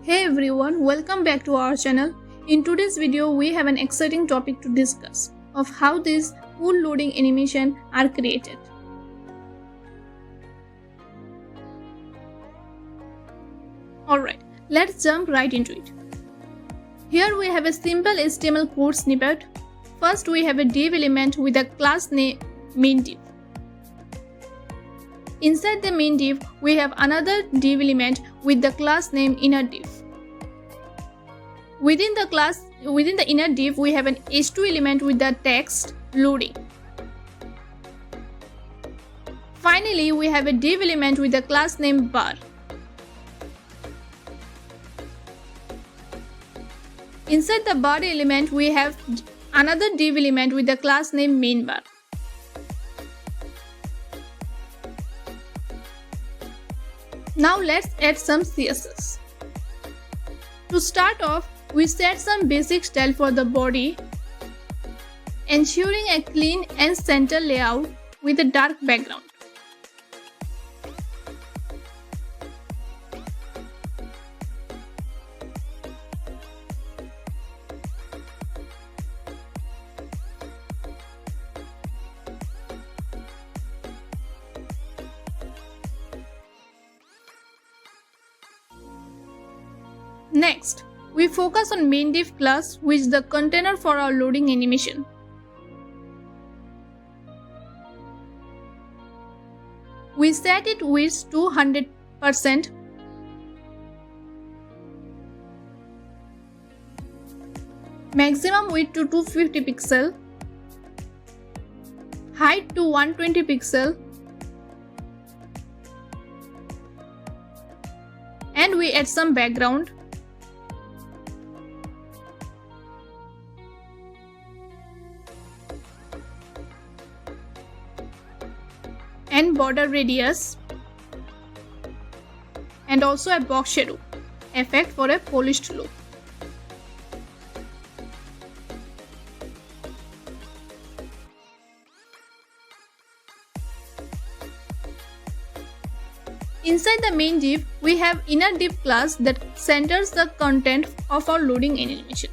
Hey everyone, welcome back to our channel. In today's video, we have an exciting topic to discuss of how these cool loading animation are created. Alright, let's jump right into it. Here we have a simple HTML code snippet. First we have a div element with a class name main div. Inside the main div, we have another div element with the class name inner div. Within the inner div, we have an h2 element with the text loading. Finally, we have a div element with the class name bar. Inside the bar element, we have another div element with the class name main bar. Now let's add some CSS. To start off, we set some basic style for the body, ensuring a clean and center layout with a dark background. Next, we focus on main div class, which is the container for our loading animation. We set its width to 100%, maximum width to 250 pixel, height to 120 pixel, and we add some background. And border radius, and also a box shadow effect for a polished look. Inside the main div, we have inner div class that centers the content of our loading animation.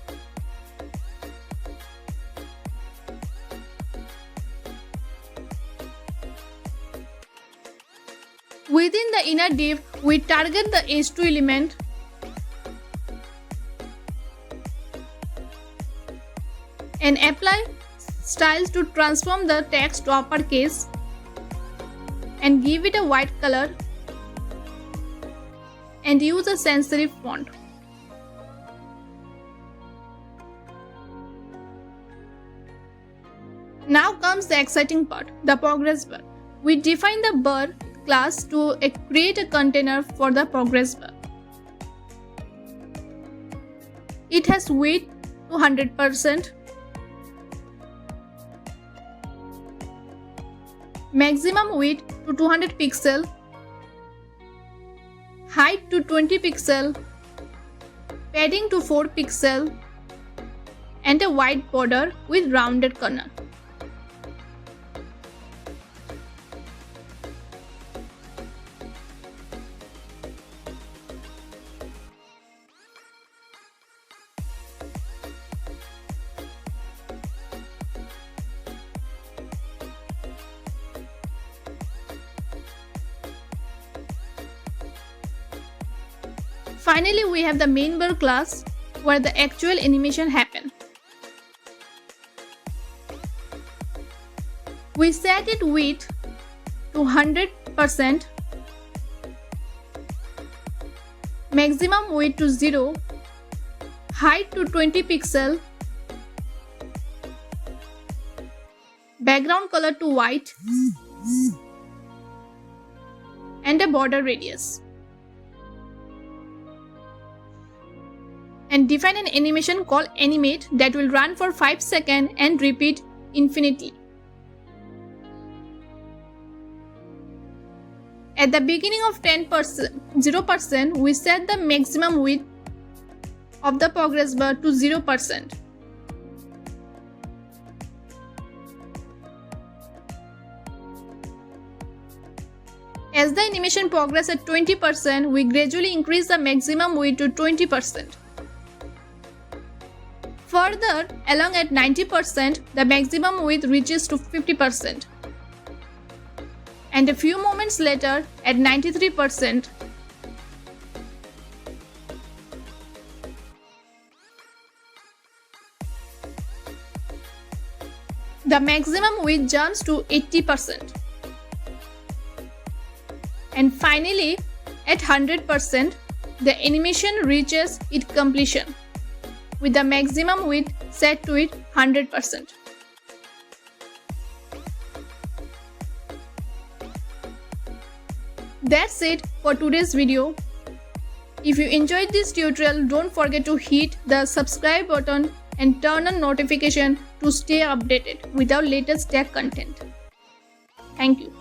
Within the inner div, we target the h2 element and apply styles to transform the text to uppercase and give it a white color and use a sans serif font. Now comes the exciting part, the progress bar. We define the bar class to create a container for the progress bar. It has width to 100%, maximum width to 200 pixel, height to 20 pixel, padding to 4 pixel, and a white border with rounded corner. Finally, we have the main bar class where the actual animation happens. We set its width to 100%, maximum width to 0, height to 20 pixel, background color to white, and a border radius. And define an animation called animate that will run for 5 seconds and repeat infinitely. At the beginning of 0%, we set the maximum width of the progress bar to 0%. As the animation progresses at 20%, we gradually increase the maximum width to 20%. Further, along at 90%, the maximum width reaches to 50%. And a few moments later, at 93%, the maximum width jumps to 80%. And finally, at 100%, the animation reaches its completion, with the maximum width set to it 100%. That's it for today's video. If you enjoyed this tutorial, don't forget to hit the subscribe button and turn on notification to stay updated with our latest tech content. Thank you.